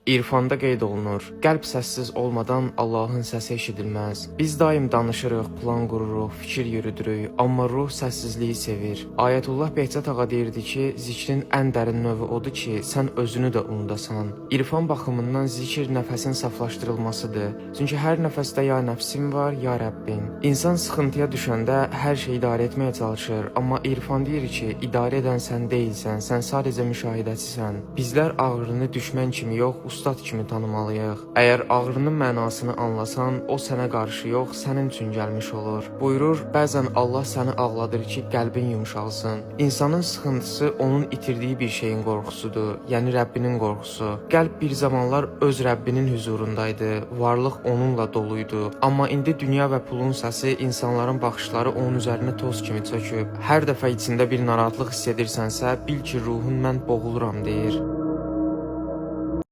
İrfanda qeyd olunur, qəlb səssiz olmadan Allahın səsi eşidilməz. Biz daim danışırıq, plan qururuq, fikir yürüdürük, amma ruh səssizliyi sevir. Ayətullah Behçət ağa deyirdi ki, zikrin ən dərin növü odur ki, sən özünü də unudasan. İrfan baxımından zikir nəfəsin saflaşdırılmasıdır. Çünki hər nəfəsdə ya nəfsim var, ya Rəbbin. İnsan sıxıntıya düşəndə hər şeyi idarə etməyə çalışır, amma İrfan deyir ki, idarə edən sən deyilsən, sən sadəcə müşahidəçisən. Bizlər ağrını düşmən kimi yox, ustad kimi tanımalıyıq. Əgər ağrının mənasını anlasan, o sənə qarşı yox, sənin üçün gəlmiş olur. Buyurur, bəzən Allah səni ağladır ki, qəlbin yumşalsın. İnsanın sıxıntısı onun itirdiyi bir şeyin qorxusudur, yəni Rəbbinin qorxusu. Qəlb bir zamanlar öz Rəbbinin huzurundaydı, varlıq onunla doluydu. Amma indi dünya və pulun səsi, insanların baxışları onun üzərinə toz kimi çöküb. Hər dəfə içində bir narahatlıq hiss edirsənsə, bil ki, ruhun mən boğuluram deyir.